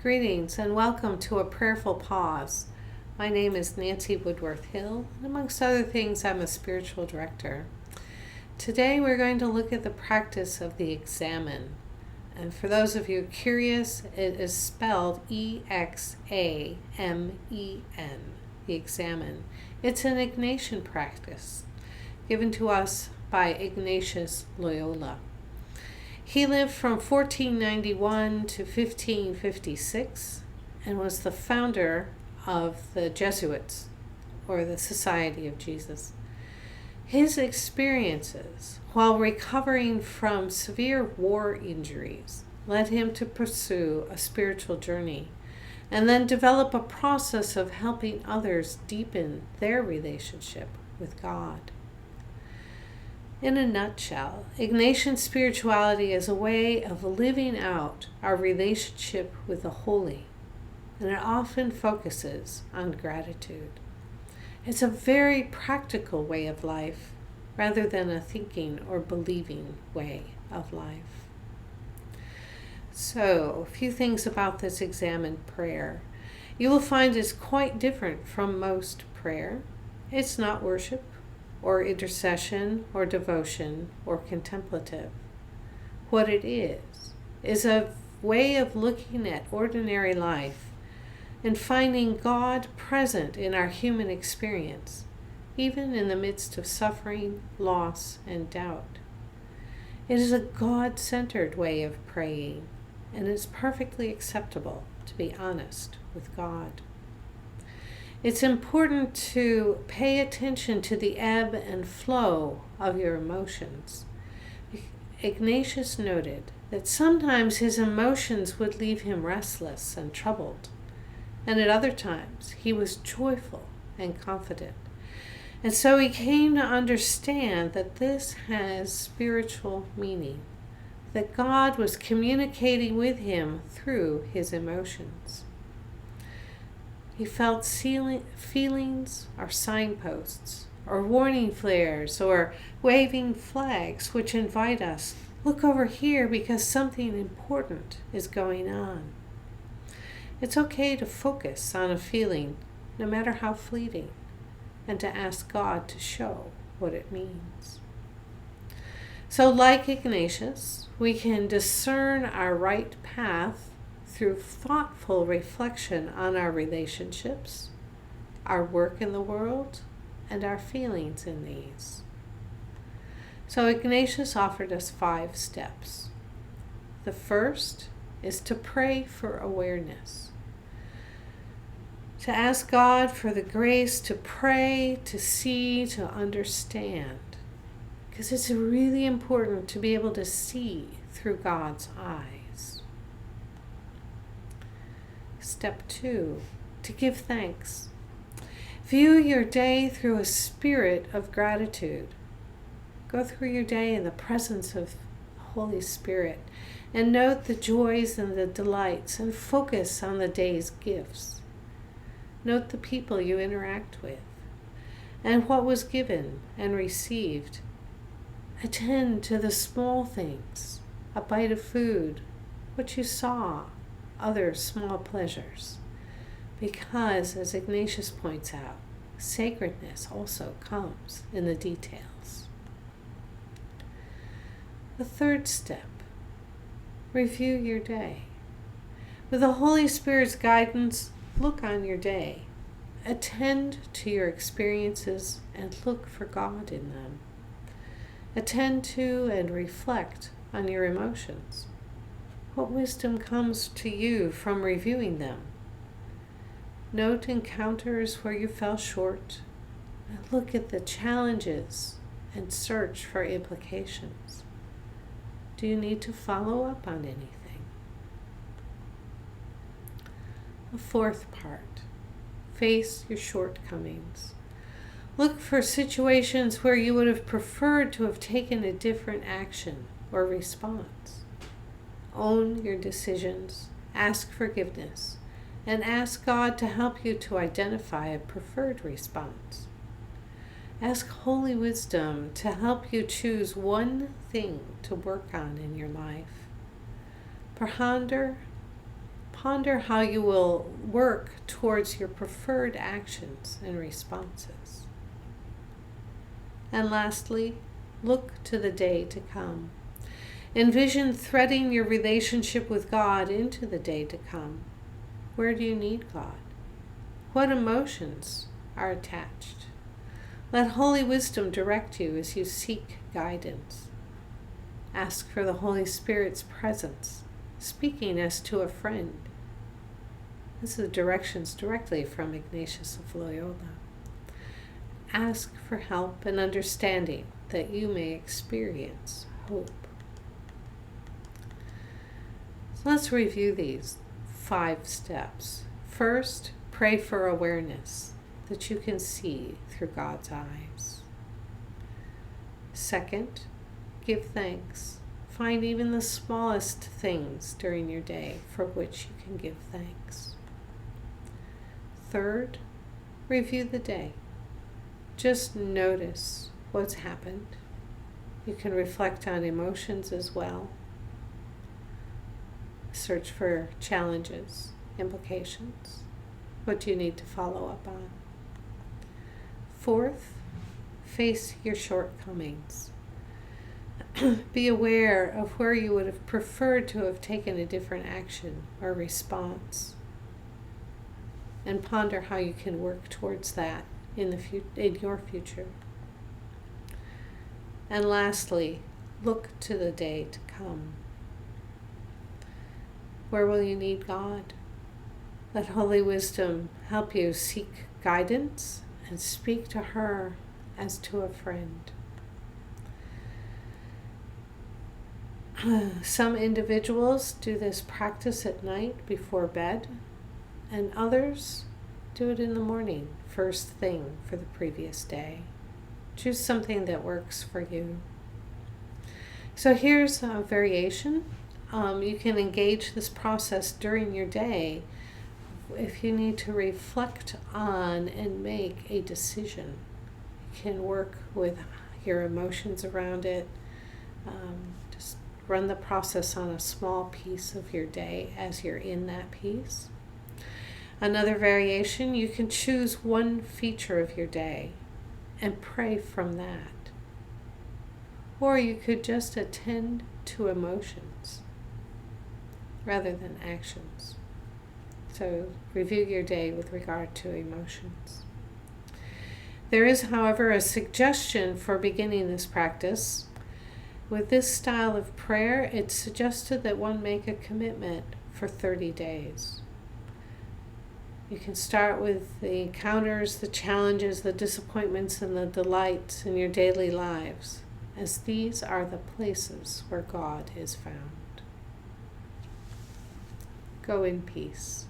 Greetings and welcome to a prayerful pause. My name is Nancy Woodworth-Hill, and amongst other things, I'm a spiritual director. Today we're going to look at the practice of the Examen. And for those of you curious, it is spelled E-X-A-M-E-N, the Examen. It's an Ignatian practice given to us by Ignatius of Loyola. He lived from 1491 to 1556 and was the founder of the Jesuits, or the Society of Jesus. His experiences while recovering from severe war injuries led him to pursue a spiritual journey and then develop a process of helping others deepen their relationship with God. In a nutshell, Ignatian spirituality is a way of living out our relationship with the holy, and it often focuses on gratitude. It's a very practical way of life rather than a thinking or believing way of life. So, a few things about this Examen prayer. You will find it's quite different from most prayer. It's not worship or intercession or devotion or contemplative. What it is a way of looking at ordinary life and finding God present in our human experience, even in the midst of suffering, loss, and doubt. It is a God-centered way of praying, and it's perfectly acceptable to be honest with God. It's important to pay attention to the ebb and flow of your emotions. Ignatius noted that sometimes his emotions would leave him restless and troubled, and at other times he was joyful and confident. And so he came to understand that this has spiritual meaning, that God was communicating with him through his emotions. He felt feelings are signposts, or warning flares, or waving flags which invite us, look over here because something important is going on. It's okay to focus on a feeling, no matter how fleeting, and to ask God to show what it means. So like Ignatius, we can discern our right path through thoughtful reflection on our relationships, our work in the world, and our feelings in these. So Ignatius offered us 5 steps. The first is to pray for awareness, to ask God for the grace to pray, to see, to understand, because it's really important to be able to see through God's eyes. Step 2, to give thanks. View your day through a spirit of gratitude. Go through your day in the presence of the Holy Spirit and note the joys and the delights and focus on the day's gifts. Note the people you interact with and what was given and received. Attend to the small things, a bite of food, what you saw, other small pleasures, because, as Ignatius points out, sacredness also comes in the details. The third step, review your day. With the Holy Spirit's guidance, look on your day. Attend to your experiences and look for God in them. Attend to and reflect on your emotions. What wisdom comes to you from reviewing them? Note encounters where you fell short, and look at the challenges and search for implications. Do you need to follow up on anything? The fourth part, face your shortcomings. Look for situations where you would have preferred to have taken a different action or response. Own your decisions, ask forgiveness, and ask God to help you to identify a preferred response. Ask Holy Wisdom to help you choose one thing to work on in your life. Ponder ponder how you will work towards your preferred actions and responses. And lastly, look to the day to come. Envision threading your relationship with God into the day to come. Where do you need God? What emotions are attached? Let Holy Wisdom direct you as you seek guidance. Ask for the Holy Spirit's presence, speaking as to a friend. This is directions directly from Ignatius of Loyola. Ask for help and understanding that you may experience hope. So let's review these 5 steps. First, pray for awareness that you can see through God's eyes. Second, give thanks. Find even the smallest things during your day for which you can give thanks. Third, review the day. Just notice what's happened. You can reflect on emotions as well. Search for challenges, implications, what you need to follow up on. Fourth, face your shortcomings. Be aware of where you would have preferred to have taken a different action or response, and ponder how you can work towards that in your future. And lastly, look to the day to come. Where will you need God? Let Holy Wisdom help you seek guidance and speak to her as to a friend. Some individuals do this practice at night before bed, and others do it in the morning, first thing for the previous day. Choose something that works for you. So here's a variation. You can engage this process during your day if you need to reflect on and make a decision. You can work with your emotions around it. Just run the process on a small piece of your day as you're in that piece. Another variation, you can choose one feature of your day and pray from that. Or you could just attend to emotions rather than actions. So review your day with regard to emotions. There is, however, a suggestion for beginning this practice. With this style of prayer, it's suggested that one make a commitment for 30 days. You can start with the encounters, the challenges, the disappointments, and the delights in your daily lives, as these are the places where God is found. Go in peace.